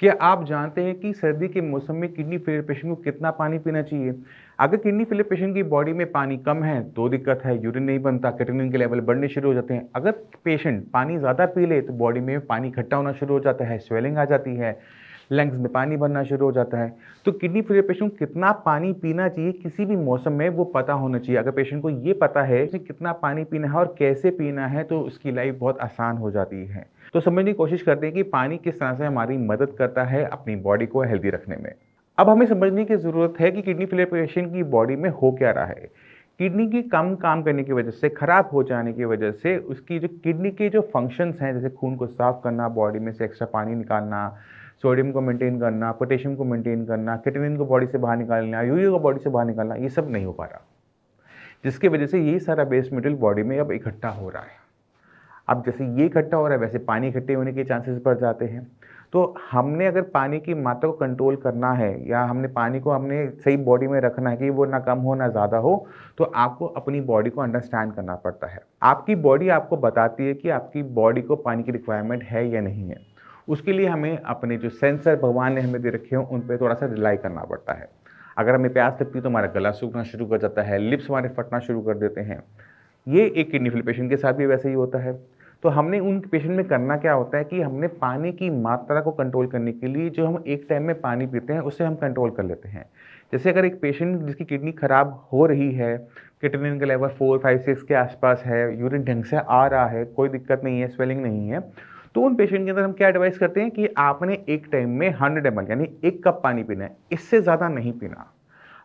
क्या आप जानते हैं कि सर्दी के मौसम में किडनी फेलियर पेशेंट को कितना पानी पीना चाहिए? अगर किडनी फेलियर पेशेंट की बॉडी में पानी कम है, तो दिक्कत है, यूरिन नहीं बनता, क्रिएटिनिन के लेवल बढ़ने शुरू हो जाते हैं। अगर पेशेंट पानी ज़्यादा पी ले, तो बॉडी में पानी इकट्ठा होना शुरू हो जाता है, स्वेलिंग आ जाती है, लंग्स में पानी भरना शुरू हो जाता है। तो किडनी फेलियर पेशेंट को कितना पानी पीना चाहिए किसी भी मौसम में, वो पता होना चाहिए। अगर पेशेंट को ये पता है कि कितना पानी पीना है और कैसे पीना है, तो उसकी लाइफ बहुत आसान हो जाती है। तो समझने की कोशिश करते हैं कि पानी किस तरह से हमारी मदद करता है अपनी बॉडी को हेल्दी रखने में। अब हमें समझने की ज़रूरत है कि किडनी फेलियर पेशेंट की बॉडी में हो क्या रहा है। किडनी की कम काम करने की वजह से, खराब हो जाने की वजह से उसकी जो किडनी के जो फंक्शंस हैं, जैसे खून को साफ करना, बॉडी में से एक्स्ट्रा पानी निकालना, सोडियम को मेंटेन करना, पोटेशियम को मेंटेन करना, क्रिएटिनिन को बॉडी से बाहर निकालना, यूरिया को बॉडी से बाहर निकालना, ये सब नहीं हो पा रहा, जिसकी वजह से यही सारा वेस्ट मटेरियल बॉडी में अब इकट्ठा हो रहा है। अब जैसे ये इकट्ठा हो रहा है, वैसे पानी इकट्ठे होने के चांसेस बढ़ जाते हैं। तो हमने अगर पानी की मात्रा को कंट्रोल करना है, या हमने पानी को हमने सही बॉडी में रखना है कि वो ना कम हो ना ज़्यादा हो, तो आपको अपनी बॉडी को अंडरस्टैंड करना पड़ता है। आपकी बॉडी आपको बताती है कि आपकी बॉडी को पानी की रिक्वायरमेंट है या नहीं है। उसके लिए हमें अपने जो सेंसर भगवान ने हमें दे रखे हों, उन पे थोड़ा सा रिलाई करना पड़ता है। अगर हमें प्यास लगती है, तो हमारा गला सूखना शुरू कर जाता है, लिप्स हमारे फटना शुरू कर देते हैं। ये एक किडनी फेलियर पेशेंट के साथ भी वैसे ही होता है। तो हमने उन पेशेंट में करना क्या होता है कि हमने पानी की मात्रा को कंट्रोल करने के लिए, जो हम एक टाइम में पानी पीते हैं, उसे हम कंट्रोल कर लेते हैं। जैसे अगर एक पेशेंट जिसकी किडनी खराब हो रही है, क्रिएटिनिन का लेवल 4, 5, 6 के आसपास है, यूरिन ढंग से आ रहा है, कोई दिक्कत नहीं है, स्वेलिंग नहीं है, तो उन पेशेंट के अंदर हम क्या एडवाइस करते हैं कि आपने एक टाइम में 100 ml यानी 1 कप पानी पीना है, इससे ज़्यादा नहीं पीना।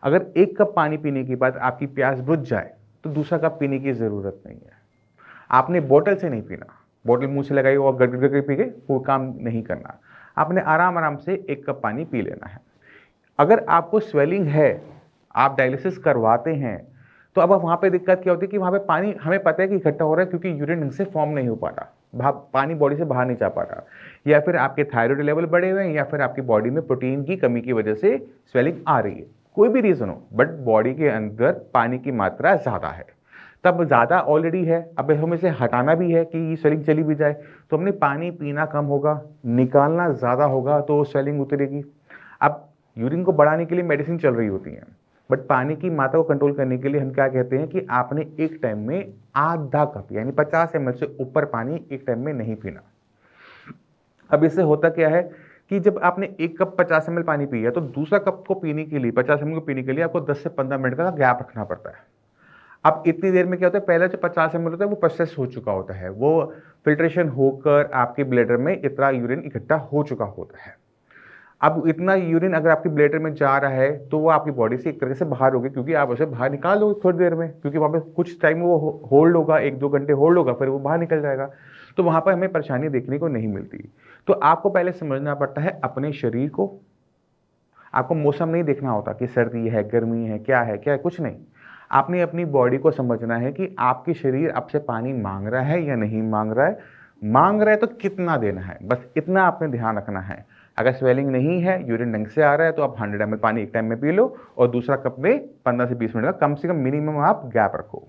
अगर 1 कप पानी पीने के बाद आपकी प्यास बुझ जाए, तो दूसरा कप पीने की ज़रूरत नहीं है। आपने बोतल से नहीं पीना, बोतल मुंह से लगाई और गड़गड़ गड़गड़ पी गए, वो काम नहीं करना। आपने आराम आराम से 1 कप पानी पी लेना है। अगर आपको स्वेलिंग है, आप डायलिसिस करवाते हैं, तो अब वहाँ पे दिक्कत क्या होती है कि वहाँ पे पानी हमें पता है कि इकट्ठा हो रहा है, क्योंकि यूरिन ढंग से फॉर्म नहीं हो पा रहा, पानी बॉडी से बाहर नहीं जा पा रहा, या फिर आपके थायराइड लेवल बढ़े हुए हैं, या फिर आपकी बॉडी में प्रोटीन की कमी की वजह से स्वेलिंग आ रही है। कोई भी रीज़न हो, बट बॉडी के अंदर पानी की मात्रा ज़्यादा है, तब ज़्यादा ऑलरेडी है, अब हमें इसे हटाना भी है कि स्वेलिंग चली भी जाए, तो हमने पानी पीना कम होगा, निकालना ज़्यादा होगा, तो स्वेलिंग उतरेगी। अब यूरिन को बढ़ाने के लिए मेडिसिन चल रही होती हैं, बट पानी की मात्रा को कंट्रोल करने के लिए हम क्या कहते हैं कि आपने एक टाइम में आधा कप यानी 50 ml से ऊपर पानी एक टाइम में नहीं पीना। अब इससे होता क्या है कि जब आपने एक कप 50 ml पानी पिया, तो दूसरा कप को पीने के लिए, 50 ml को पीने के लिए आपको 10 से 15 मिनट का गैप रखना पड़ता है। अब इतनी देर में क्या होता है, पहले जो 50 ml होता है वो प्रोसेस हो चुका होता है, वो फिल्ट्रेशन होकर आपके ब्लैडर में इतना यूरिन इकट्ठा हो चुका होता है। अब इतना यूरिन अगर आपकी ब्लैडर में जा रहा है, तो वो आपकी बॉडी से एक तरह से बाहर होगी, क्योंकि आप उसे बाहर निकाल लोगे थोड़ी देर में, क्योंकि वहाँ पे कुछ टाइम वो होल्ड होगा, 1-2 घंटे होल्ड होगा, फिर वो बाहर निकल जाएगा। तो वहाँ पर हमें परेशानी देखने को नहीं मिलती। तो आपको पहले समझना पड़ता है अपने शरीर को। आपको मौसम नहीं देखना होता कि सर्दी है, गर्मी है, क्या है, कुछ नहीं। आपने अपनी बॉडी को समझना है कि आपकी शरीर आपसे पानी मांग रहा है या नहीं मांग रहा है। मांग रहा है तो कितना देना है, बस इतना आपने ध्यान रखना है। अगर स्वेलिंग नहीं है, यूरिन ढंग से आ रहा है, तो आप 100 ml पानी एक टाइम में पी लो, और दूसरा कप में 15 से 20 मिनट का कम से कम मिनिमम आप गैप रखो।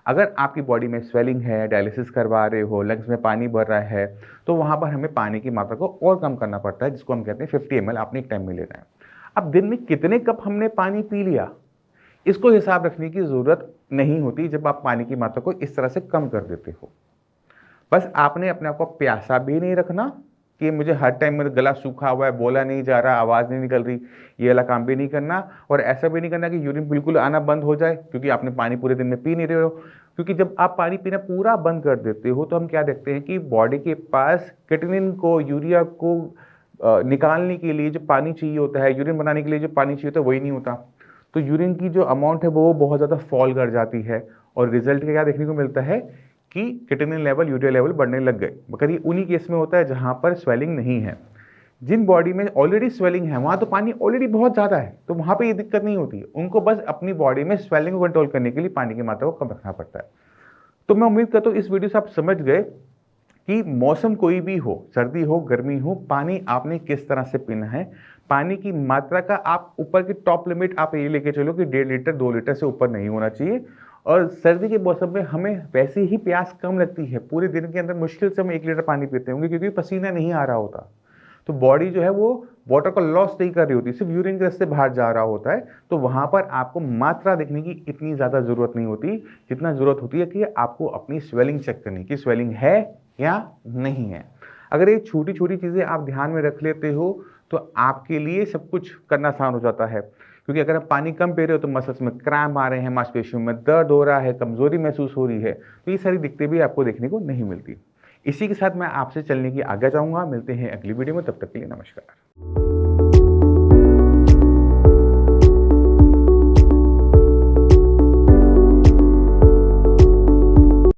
अगर आपकी बॉडी में स्वेलिंग है, डायलिसिस करवा रहे हो, लंग्स में पानी भर रहा है, तो वहाँ पर हमें पानी की मात्रा को और कम करना पड़ता है, जिसको हम कहते हैं 50 ml आपने एक टाइम में लेना है। अब दिन में कितने कप हमने पानी पी लिया, इसको हिसाब रखने की ज़रूरत नहीं होती जब आप पानी की मात्रा को इस तरह से कम कर देते हो। बस आपने अपने आप को प्यासा भी नहीं रखना कि मुझे हर टाइम मेरा गला सूखा हुआ है, बोला नहीं जा रहा, आवाज़ नहीं निकल रही, ये वाला काम भी नहीं करना। और ऐसा भी नहीं करना कि यूरिन बिल्कुल आना बंद हो जाए, क्योंकि आपने पानी पूरे दिन में पी नहीं रहे हो। क्योंकि जब आप पानी पीना पूरा बंद कर देते हो, तो हम क्या देखते हैं कि बॉडी के पास क्रिएटिनिन को, यूरिया को निकालने के लिए जो पानी चाहिए होता है, यूरिन बनाने के लिए जो पानी चाहिए होता है, वही नहीं होता। तो यूरिन की जो अमाउंट है वो बहुत ज़्यादा फॉल कर जाती है, और रिजल्ट क्या देखने को मिलता है कि क्रिएटिनिन लेवल, यूरिया लेवल बढ़ने लग गए। मगर ये उन्हीं केस में होता है जहाँ पर स्वेलिंग नहीं है। जिन बॉडी में ऑलरेडी स्वेलिंग है, वहाँ तो पानी ऑलरेडी बहुत ज़्यादा है, तो वहाँ पे ये दिक्कत नहीं होती है। उनको बस अपनी बॉडी में स्वेलिंग को कंट्रोल करने के लिए पानी की मात्रा को कम रखना पड़ता है। तो मैं उम्मीद करता हूँ इस वीडियो से आप समझ गए कि मौसम कोई भी हो, सर्दी हो, गर्मी हो, पानी आपने किस तरह से पीना है। पानी की मात्रा का आप ऊपर की टॉप लिमिट आप ये लेके चलो कि 1.5 लीटर 2 लीटर से ऊपर नहीं होना चाहिए। और सर्दी के मौसम में हमें वैसे ही प्यास कम लगती है, पूरे दिन के अंदर मुश्किल से हम 1 लीटर पानी पीते होंगे, क्योंकि पसीना नहीं आ रहा होता। तो बॉडी जो है वो वाटर का लॉस नहीं कर रही होती, सिर्फ यूरिन के रास्ते बाहर जा रहा होता है। तो वहाँ पर आपको मात्रा देखने की इतनी ज़्यादा ज़रूरत नहीं होती, जितना ज़रूरत होती है कि आपको अपनी स्वेलिंग चेक करने की, स्वेलिंग है या नहीं है। अगर ये छोटी-छोटी चीज़ें आप ध्यान में रख लेते हो, तो आपके लिए सब कुछ करना आसान हो जाता है। क्योंकि अगर आप पानी कम पी रहे हो तो मसल्स में क्रैम्प आ रहे हैं, मांसपेशियों में दर्द हो रहा है, कमज़ोरी महसूस हो रही है, तो ये सारी दिक्कतें भी आपको देखने को नहीं मिलती। इसी के साथ मैं आपसे चलने की आज्ञा चाहूँगा। मिलते हैं अगली वीडियो में, तब तक के लिए नमस्कार।